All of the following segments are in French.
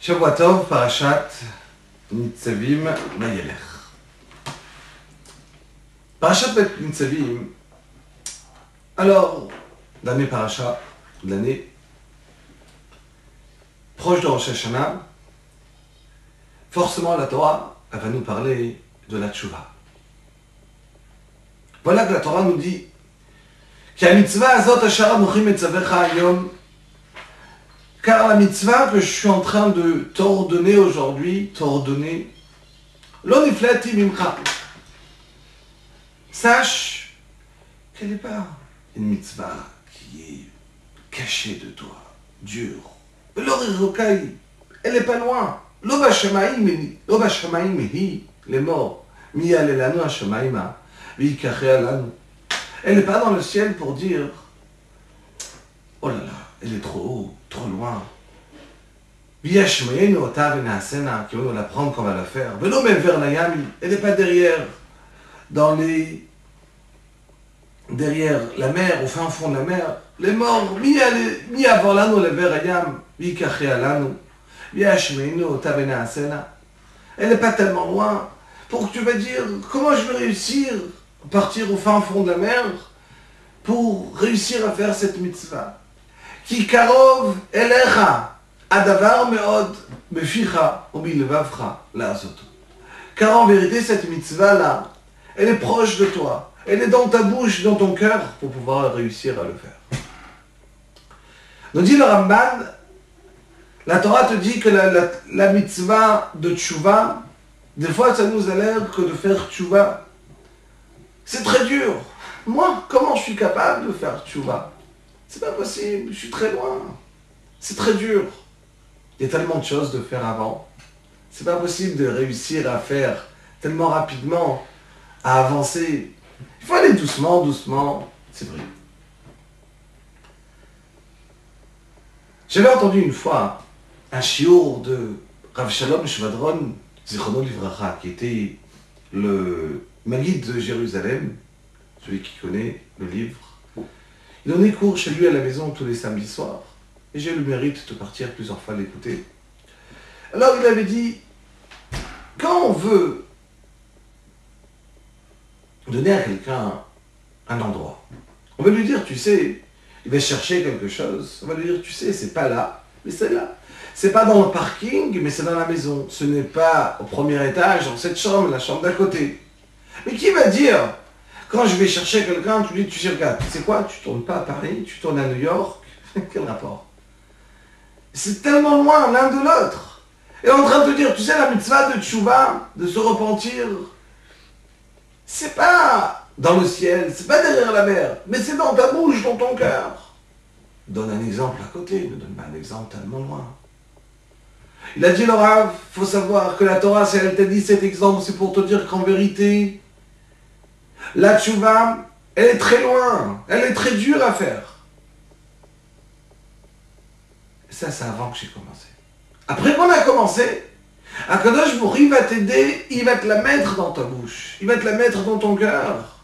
Shavua Tov, Parashat Nitzavim Vayelech. Parashat Nitzavim, alors, l'année Parashat, l'année proche de Rosh Hashanah, forcément la Torah elle va nous parler de la Tchouva. Voilà que la Torah nous dit car la mitzvah que je suis en train de t'ordonner aujourd'hui, sache qu'elle n'est pas une mitzvah qui est cachée de toi, dure. Elle n'est pas loin. Les morts. Elle n'est pas dans le ciel pour dire oh là là, elle est trop haut, trop loin. Qui veut la prendre qu'on va la faire. Elle n'est pas derrière la mer, au fin fond de la mer. Les morts, mi avant l'anneau, le ver ayam, mi kaché alanu, mi hashmeinu, tabenasena. Elle n'est pas tellement loin pour que tu vas dire comment je vais réussir à partir au fin fond de la mer pour réussir à faire cette mitzvah. Ki karov elecha adavar meod meficha ou bilvavcha la'azoto. Car en vérité cette mitzvah là, elle est proche de toi. Elle est dans ta bouche, dans ton cœur, pour pouvoir réussir à le faire. Nous dit le Ramban, la Torah te dit que la mitzvah de tchouva, des fois ça nous a l'air que de faire tchouva, c'est très dur. Moi, comment je suis capable de faire tchouva? C'est pas possible, je suis très loin. C'est très dur. Il y a tellement de choses de faire avant. C'est pas possible de réussir à faire tellement rapidement, à avancer. Il faut aller doucement, doucement, c'est vrai. J'avais entendu une fois un shiur de Rav Shalom Shvadron, Zichrono Livracha, qui était le Maguide de Jérusalem, celui qui connaît le livre. Il donnait cours chez lui à la maison tous les samedis soirs, et j'ai eu le mérite de partir plusieurs fois l'écouter. Alors il avait dit, quand on veut donner à quelqu'un un endroit, on va lui dire, tu sais, il va chercher quelque chose, on va lui dire, tu sais, c'est pas là, mais c'est là. C'est pas dans le parking, mais c'est dans la maison. Ce n'est pas au premier étage, dans cette chambre, la chambre d'à côté. Mais qui va dire, quand je vais chercher quelqu'un, tu lui dis, tu sais, regarde, c'est quoi, tu tournes pas à Paris, tu tournes à New York, quel rapport? C'est tellement loin l'un de l'autre. Et en train de te dire, tu sais, la mitzvah de tchouva, de se repentir, c'est pas dans le ciel, c'est pas derrière la mer, mais c'est dans ta bouche, dans ton cœur. Donne un exemple à côté, ne donne pas un exemple tellement loin. Il a dit le Rav, faut savoir que la Torah, si elle t'a dit cet exemple, c'est pour te dire qu'en vérité, la tchouva, elle est très loin, elle est très dure à faire. Et ça, c'est avant que j'ai commencé. Après qu'on a commencé, Akadosh Baruch Hu va t'aider, il va te la mettre dans ta bouche, il va te la mettre dans ton cœur.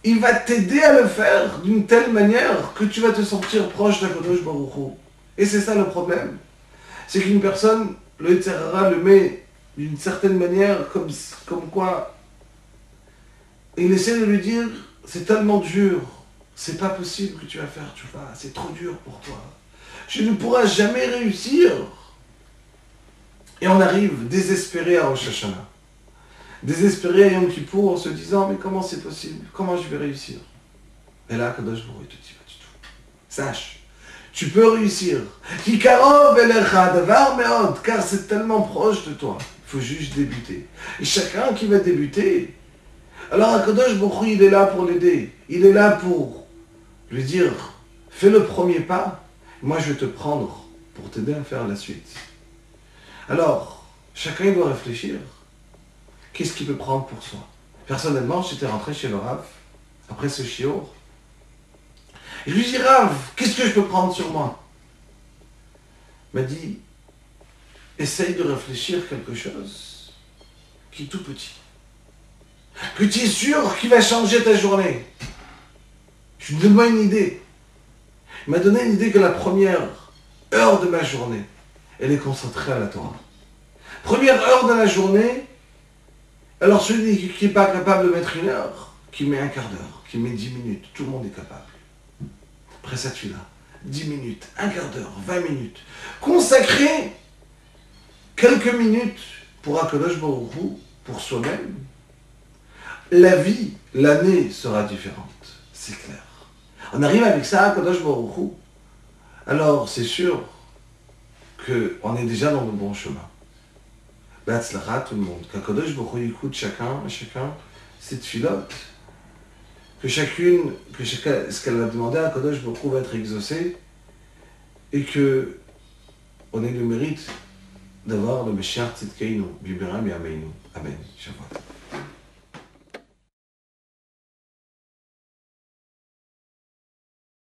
Il va t'aider à le faire d'une telle manière que tu vas te sentir proche d'Akadosh Baruch Hu. Et c'est ça le problème. C'est qu'une personne, le Yetzer Hara le met d'une certaine manière, comme quoi, il essaie de lui dire, c'est tellement dur, c'est pas possible que tu vas faire, tu vois, c'est trop dur pour toi. Je ne pourrai jamais réussir. Et on arrive désespéré à Rosh Hashanah, désespéré à Yom Kippour en se disant, mais comment c'est possible? Comment je vais réussir? Et là, Kadosh Baruch Hu te dit pas du tout. Sache, tu peux réussir. Car c'est tellement proche de toi. Il faut juste débuter. Et chacun qui va débuter, alors Kadosh Baruch Hu, il est là pour l'aider. Il est là pour lui dire, fais le premier pas, moi je vais te prendre pour t'aider à faire la suite. Alors, chacun doit réfléchir. Qu'est-ce qu'il peut prendre pour soi? Personnellement, j'étais rentré chez le Rav, après ce shiur. Et je lui dis, Rav, qu'est-ce que je peux prendre sur moi? Il m'a dit, essaye de réfléchir quelque chose qui est tout petit. Que tu es sûr qu'il va changer ta journée. Je lui donne-moi une idée. Il m'a donné une idée que la première heure de ma journée, elle est concentrée à la Torah. Première heure de la journée, alors celui qui n'est pas capable de mettre une heure, qui met un quart d'heure, qui met 10 minutes, tout le monde est capable. Après cette fille-là, 10 minutes, un quart d'heure, 20 minutes. Consacrer quelques minutes pour Akadosh Baruch Hu, pour soi-même, la vie, l'année sera différente, c'est clair. On arrive avec ça à Akadosh Baruch Hu, alors c'est sûr qu'on est déjà dans le bon chemin. Be'atzlacha tout le monde, qu'Akadosh Baruch Hu écoute chacun cette filote, que chacune, ce qu'elle a demandé à Akadosh Baruch Hu va être exaucé, et que on ait le mérite d'avoir le Meshiach Tzidkeinu, Biberam Yameinu. Amen. Shabbat.